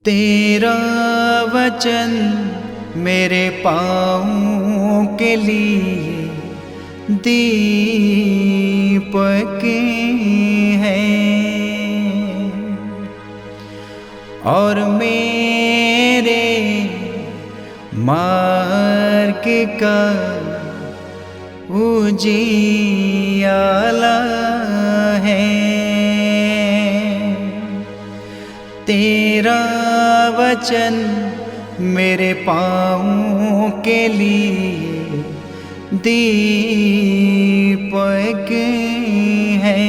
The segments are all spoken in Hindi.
तेरा वचन मेरे पाँवों के लिए दीपक है और मेरे मार्ग का उजियाला है। तेरा वचन मेरे पाँवों के लिए दीपक है।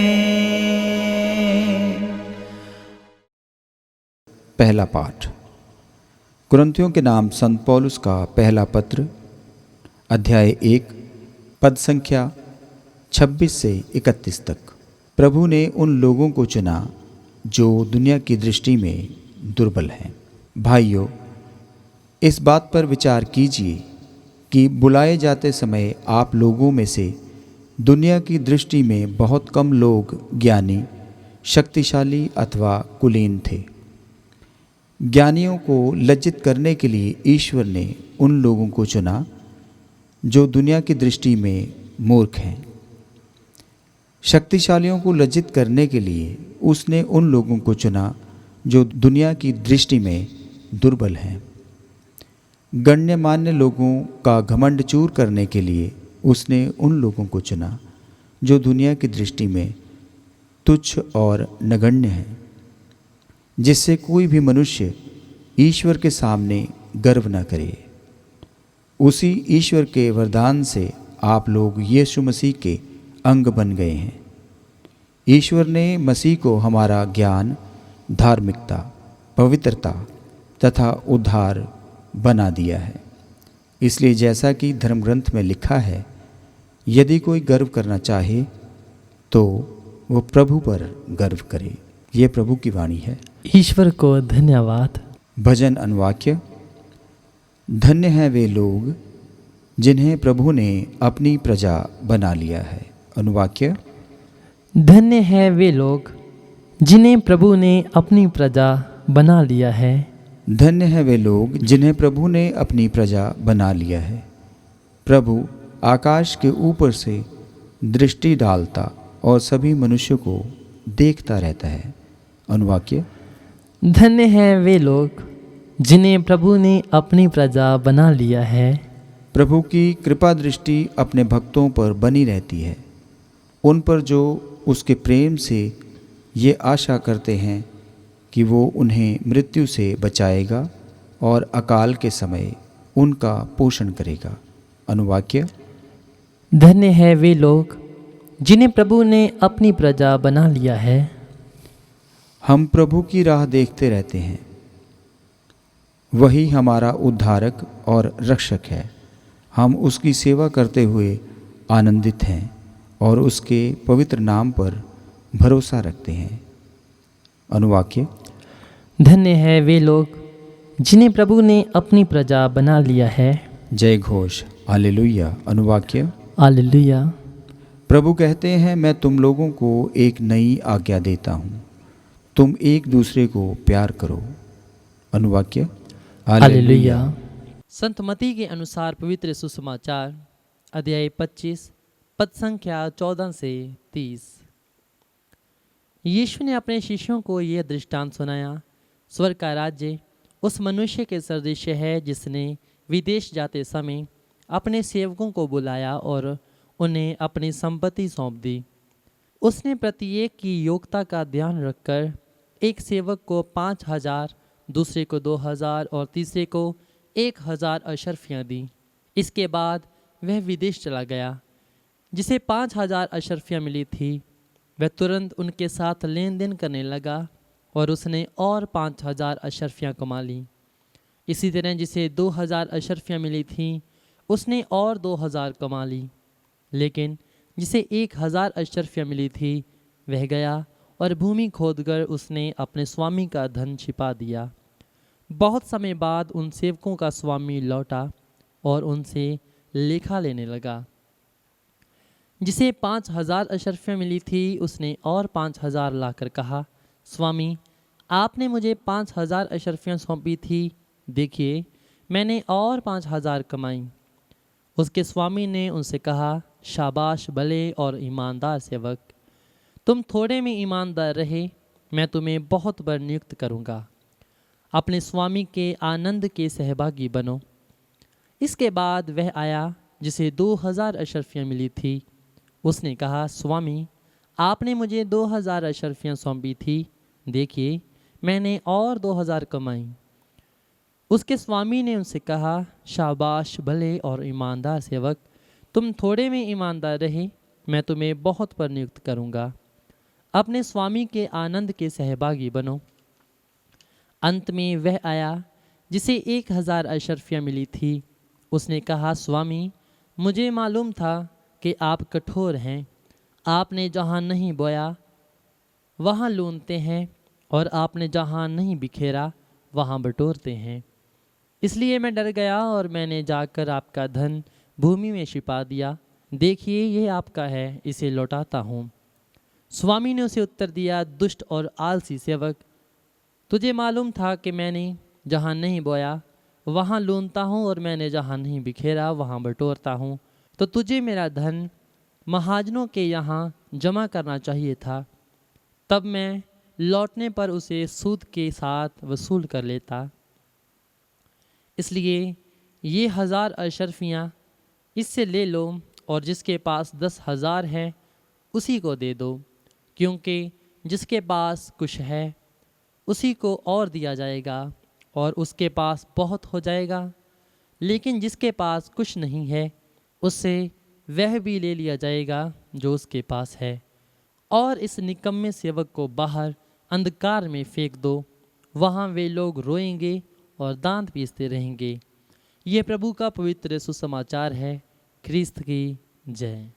पहला पाठ कुरिन्थियों के नाम संत पौलुस का पहला पत्र, अध्याय 1, पद संख्या 26 से 31 तक। प्रभु ने उन लोगों को चुना जो दुनिया की दृष्टि में दुर्बल हैं। भाइयों, इस बात पर विचार कीजिए कि बुलाए जाते समय आप लोगों में से दुनिया की दृष्टि में बहुत कम लोग ज्ञानी, शक्तिशाली अथवा कुलीन थे। ज्ञानियों को लज्जित करने के लिए ईश्वर ने उन लोगों को चुना जो दुनिया की दृष्टि में मूर्ख हैं। शक्तिशालियों को लज्जित करने के लिए उसने उन लोगों को चुना जो दुनिया की दृष्टि में दुर्बल हैं। गण्यमान्य लोगों का घमंड चूर करने के लिए उसने उन लोगों को चुना जो दुनिया की दृष्टि में तुच्छ और नगण्य हैं, जिससे कोई भी मनुष्य ईश्वर के सामने गर्व न करे। उसी ईश्वर के वरदान से आप लोग यीशु मसीह के अंग बन गए हैं। ईश्वर ने मसीह को हमारा ज्ञान, धार्मिकता, पवित्रता तथा उद्धार बना दिया है। इसलिए जैसा कि धर्म ग्रंथ में लिखा है, यदि कोई गर्व करना चाहे तो वो प्रभु पर गर्व करे। ये प्रभु की वाणी है। ईश्वर को धन्यवाद। भजन अनुवाक्य। धन्य हैं वे लोग जिन्हें प्रभु ने अपनी प्रजा बना लिया है। अनुवाक्य। धन्य हैं वे लोग जिन्हें प्रभु ने अपनी प्रजा बना लिया है। धन्य हैं वे लोग जिन्हें प्रभु ने अपनी प्रजा बना लिया है। प्रभु आकाश के ऊपर से दृष्टि डालता और सभी मनुष्यों को देखता रहता है। अनुवाक्य। धन्य हैं वे लोग जिन्हें प्रभु ने अपनी प्रजा बना लिया है। प्रभु की कृपा दृष्टि अपने भक्तों पर बनी रहती है, उन पर जो उसके प्रेम से ये आशा करते हैं कि वो उन्हें मृत्यु से बचाएगा और अकाल के समय उनका पोषण करेगा। अनुवाक्य। धन्य हैं वे लोग जिन्हें प्रभु ने अपनी प्रजा बना लिया है। हम प्रभु की राह देखते रहते हैं। वही हमारा उद्धारक और रक्षक है। हम उसकी सेवा करते हुए आनंदित हैं और उसके पवित्र नाम पर भरोसा रखते हैं। अनुवाक्य। धन्य हैं वे लोग जिन्हें प्रभु ने अपनी प्रजा बना लिया है। जय घोष। हालेलुया। अनुवाक्य। हालेलुया। प्रभु कहते हैं, मैं तुम लोगों को एक नई आज्ञा देता हूँ, तुम एक दूसरे को प्यार करो। अनुवाक्य। हालेलुया। संत मत्ती के अनुसार पवित्र सुसमाचार, अध्याय 25, पद संख्या 14 से 30। यीशु ने अपने शिष्यों को यह दृष्टांत सुनाया, स्वर्ग का राज्य उस मनुष्य के सदृश है जिसने विदेश जाते समय अपने सेवकों को बुलाया और उन्हें अपनी संपत्ति सौंप दी। उसने प्रत्येक की योग्यता का ध्यान रखकर एक सेवक को 5,000, दूसरे को 2,000 और तीसरे को 1,000 अशर्फियाँ दी। इसके बाद वह विदेश चला गया। जिसे 5,000 अशर्फियाँ मिली थी, वह तुरंत उनके साथ लेन देन करने लगा और उसने और 5,000 अशर्फियाँ कमा ली। इसी तरह जिसे 2,000 अशर्फियाँ मिली थीं, उसने और 2,000 कमा ली। लेकिन जिसे 1,000 अशर्फियाँ मिली थी, वह गया और भूमि खोदकर उसने अपने स्वामी का धन छिपा दिया। बहुत समय बाद उन सेवकों का स्वामी लौटा और उनसे लेखा लेने लगा। जिसे 5,000 अशर्फियाँ मिली थी, उसने और 5,000 लाकर कहा, स्वामी, आपने मुझे 5,000 अशरफियाँ सौंपी थी, देखिए मैंने और 5,000 कमाई। उसके स्वामी ने उनसे कहा, शाबाश भले और ईमानदार सेवक, तुम थोड़े में ईमानदार रहे, मैं तुम्हें बहुत बार नियुक्त करूँगा। अपने स्वामी के आनंद के सहभागी बनो। इसके बाद वह आया जिसे 2,000 अशरफियाँ मिली थी। उसने कहा, स्वामी आपने मुझे 2,000 अशरफियाँ सौंपी थी, देखिए मैंने और 2,000 कमाई। उसके स्वामी ने उनसे कहा, शाबाश भले और ईमानदार सेवक, तुम थोड़े में ईमानदार रहे, मैं तुम्हें बहुत पर नियुक्त करूँगा। अपने स्वामी के आनंद के सहभागी बनो। अंत में वह आया जिसे 1,000 अशरफियाँ मिली थी। उसने कहा, स्वामी मुझे मालूम था कि आप कठोर हैं, आपने जहाँ नहीं बोया वहाँ लूनते हैं और आपने जहाँ नहीं बिखेरा वहाँ बटोरते हैं। इसलिए मैं डर गया और मैंने जाकर आपका धन भूमि में छिपा दिया। देखिए ये आपका है, इसे लौटाता हूँ। स्वामी ने उसे उत्तर दिया, दुष्ट और आलसी सेवक, तुझे मालूम था कि मैंने जहाँ नहीं बोया वहाँ लूनता हूँ और मैंने जहाँ नहीं बिखेरा वहाँ बटोरता हूँ, तो तुझे मेरा धन महाजनों के यहाँ जमा करना चाहिए था, तब मैं लौटने पर उसे सूद के साथ वसूल कर लेता। इसलिए ये 1,000 अशरफियाँ इससे ले लो और जिसके पास 10,000 है उसी को दे दो, क्योंकि जिसके पास कुछ है उसी को और दिया जाएगा और उसके पास बहुत हो जाएगा, लेकिन जिसके पास कुछ नहीं है उससे वह भी ले लिया जाएगा जो उसके पास है। और इस निकम्मे सेवक को बाहर अंधकार में फेंक दो, वहाँ वे लोग रोएंगे और दांत पीसते रहेंगे। ये प्रभु का पवित्र सुसमाचार है। ख्रिस्त की जय।